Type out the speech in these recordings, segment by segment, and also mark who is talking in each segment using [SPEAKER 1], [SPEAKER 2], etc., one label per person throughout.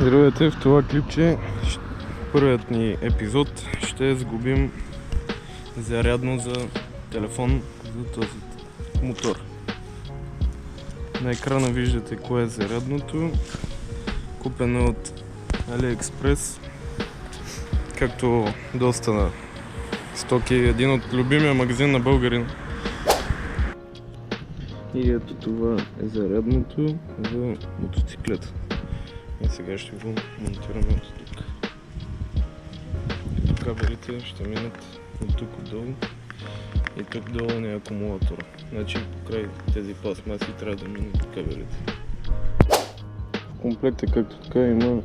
[SPEAKER 1] Здравейте, в това клипче първият ни епизод ще сгубим зарядно за телефон за този мотор. На екрана виждате кое е зарядното, купено от AliExpress, както доста на стоки, един от любимия магазин на българин. И ето това е зарядното за мотоциклета. И сега ще го монтираме от тук. Ето кабелите ще минат от тук отдолу и тук долу не е акумулатора. Значи покрай тези пластмаси трябва да минат кабелите. В комплекта както така има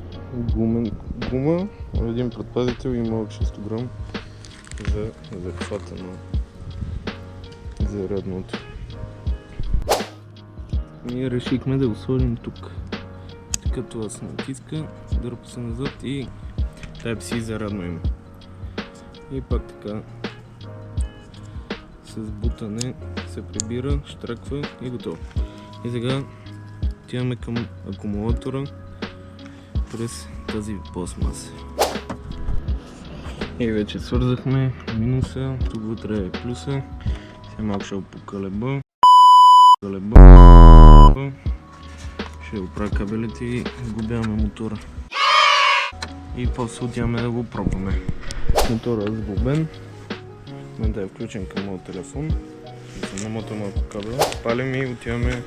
[SPEAKER 1] гума, един предпазител и малък 6 грам за захвата на зарядното. Ние решихме да го сложим тук. Така това се натиска, дърпа се назад и Type-C зарядно има. И пак така с бутане се прибира, штраква и готово. И сега отиваме към акумулатора през тази пластмаса. И вече свързахме минуса, тук вътре е плюса. Сега малко ще го покалеба. Ще оправя кабелите и сглобяваме мотора. И после отиваме да го пробваме. Моторът е сглобен. В момента е включен към моят телефон. Да намота малко кабел. Палим и отиваме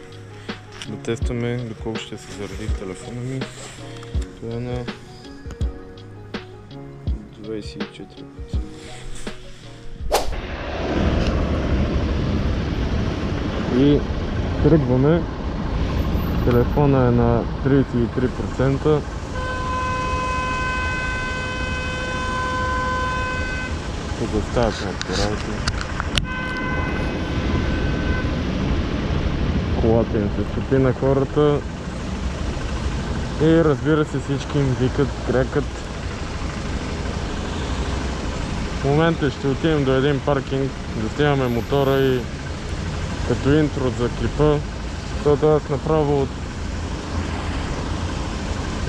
[SPEAKER 1] да тестваме доколко ще се заради телефона ми. Това е на 24%. И тръгваме. Телефона е на 33%. Тук оставят на работа. Колата им се стопи на хората. И разбира се, всички им викат, крякат. В момента ще отидем до един паркинг, да снимаме мотора и като интро за клипа. Защото аз направо от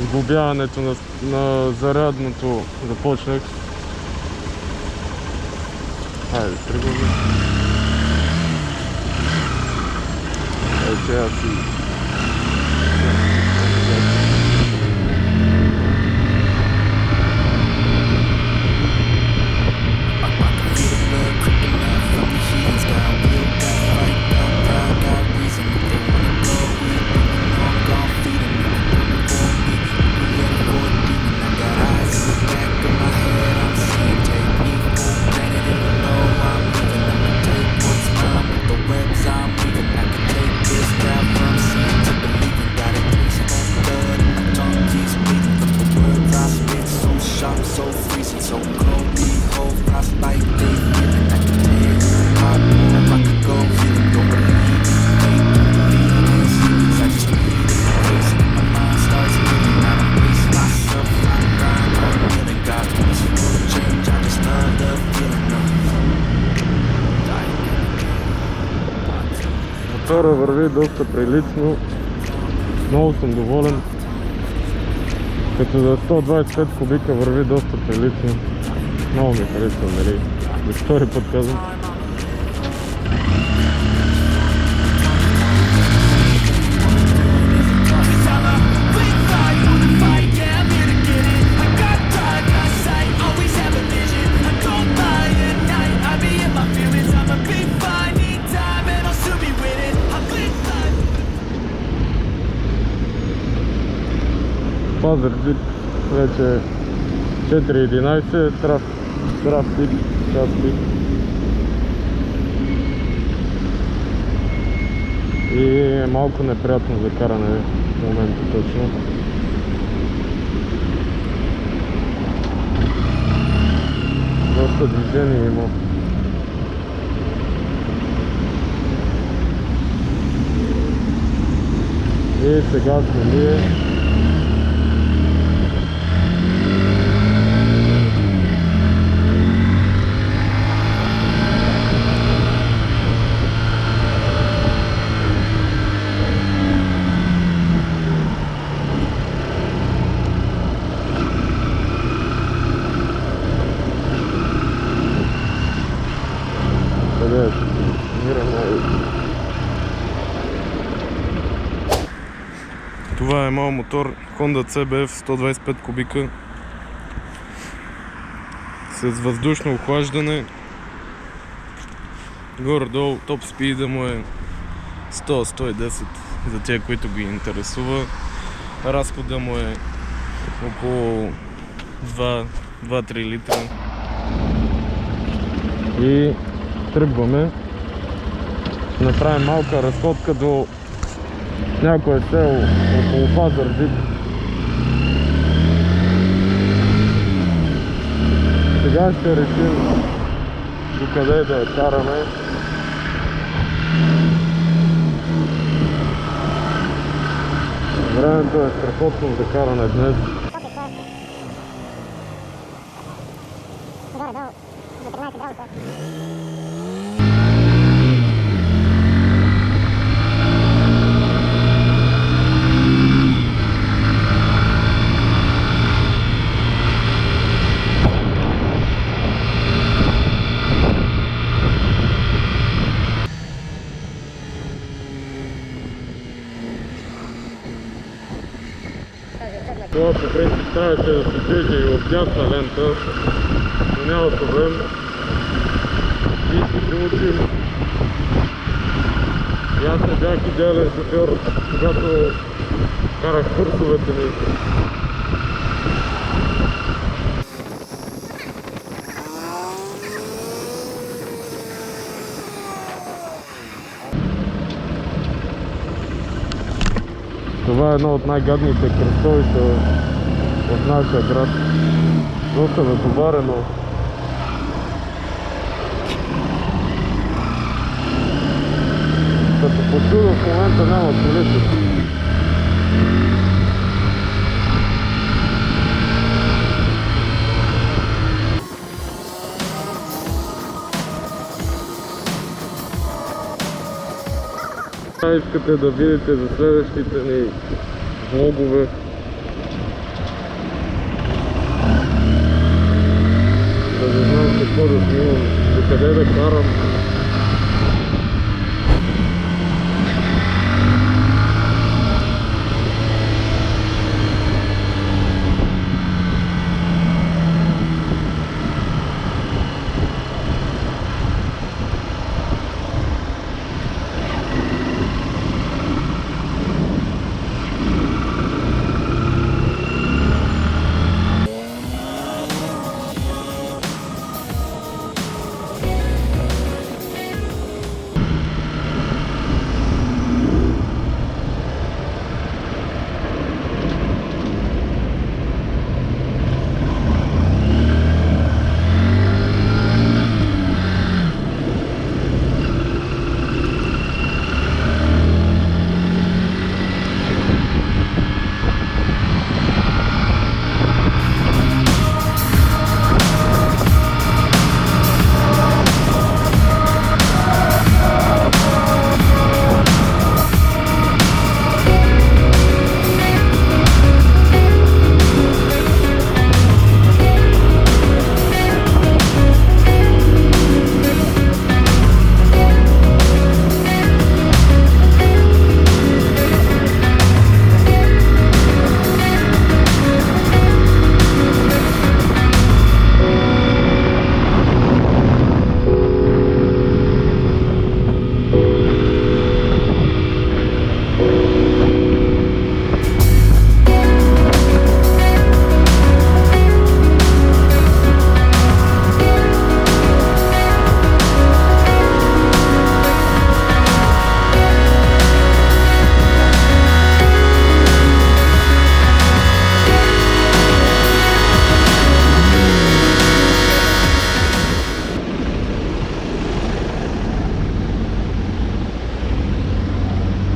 [SPEAKER 1] сглобяването на зарядното започнах. Хайде, тръгваме. Сега си... Мотора върви доста прилично, много съм доволен, като за 125 кубика върви доста прилично, много ми харесва, нали, за втори път казвам. Пазарджик, вече 4:11, трафик, час пик. И е малко неприятно за каране в момента точно. Доста движение има. И сега сме ние. Това е моят мотор Honda CBF 125 кубика с въздушно охлаждане. Горе-долу топ спида му е 100-110 за тия, които ги интересува. Разхода му е около 2-3 литра. И тръгваме. Направим малка разходка до някое село около Пазарджик. Сега ще решим до къде да я караме. Времето е страхотно за каране днес. Това по принцип трябваше да се движи и от дясна лента, но няма проблем. И ще се учим. И аз не бях идеален шофьор, когато карах курсовете ми. Това е едно от най-гадните кръстовища в нашия град. Доста натоварено. Като по чудо в момента няма колеса. Искате да видите за следващите ни влогове. Да не знам какво да снимам, до къде да карам.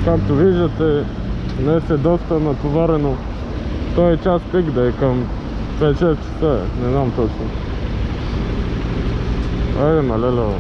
[SPEAKER 1] Както виждате, днес е доста натоварено. Той е час пик да е към 5-6 часа, не знам точно. Айде, малело.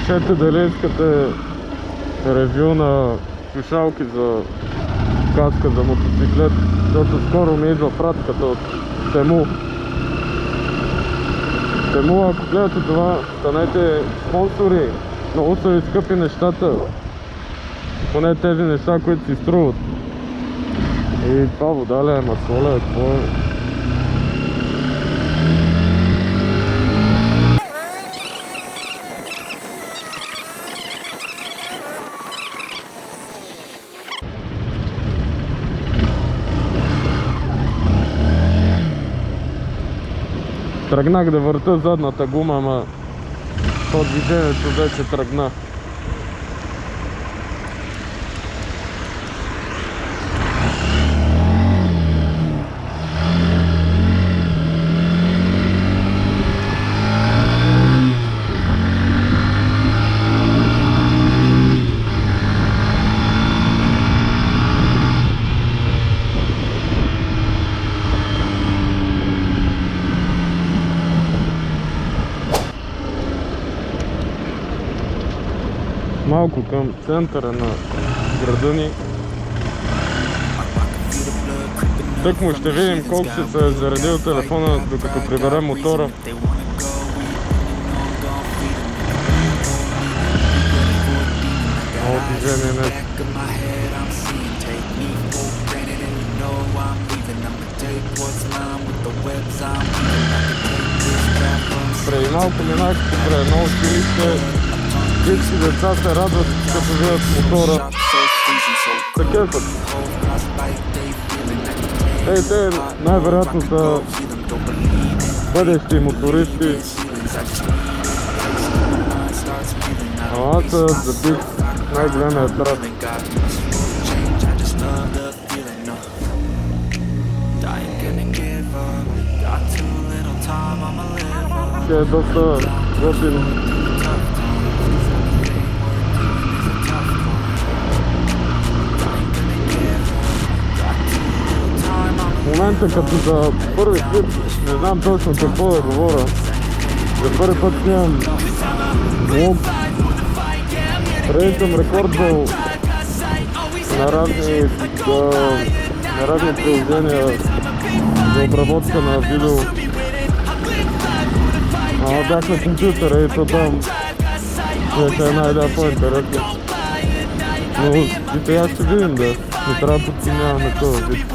[SPEAKER 1] Пишете дали искате ревю на слушалки за каска за мотоциклет, защото скоро ми идва пратката от Тему. Тему, ако гледате това, станете спонсори. Много са ви скъпи нещата. Поне тези неща, които си струват. И това вода ли е, масло ли е, какво е? Тръгнах да върта задната гума, ама то движението вече тръгна. Малко към центъра на града ни. Тъкмо ще видим колко ще се е заредил телефона, докато приберем мотора. Много движение днес. Преди малко минах покрай едно училище. Всички деца се радват, като видят мотора. Се кефат. Те най-вероятно са бъдещи мотористи. А аз забих най-големия трат. Ще е доста готин. В момента като за първи клип не знам точно какво да говоря. За първи път снимам влог. Преди съм рекордвал на разни приложения за обработка на видео. Бях на компютъра и то там ще е една идея по-интересна. Но и сега ще видим, да. Не трябва да подценяваме този вид.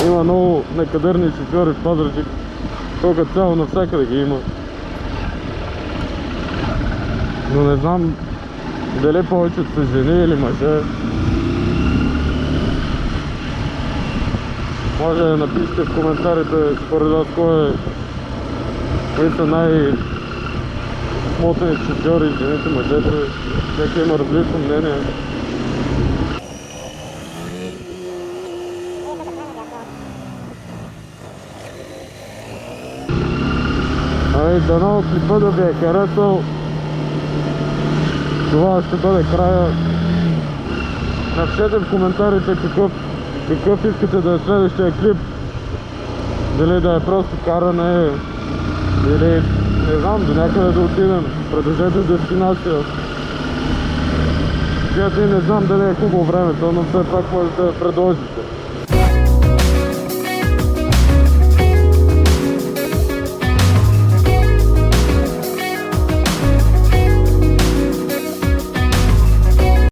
[SPEAKER 1] Има много некадърни шофьори в Пазарджик. Тук цяло навсякъде ги има. Но не знам дали повечето са жени или мъже. Може да напишете в коментарите според вас кои са най-смотани шофьори, жените, мъжете. Всеки има различно мнение. Дано клипа да ви е харесал. Това ще бъде края. Напишете в коментарите какъв искате да е следващия клип. Дали да е просто каране, или не знам, до някъде да отидем. Предложете дестинация. Сега не знам дали е хубаво времето, но все пак можете да предложите.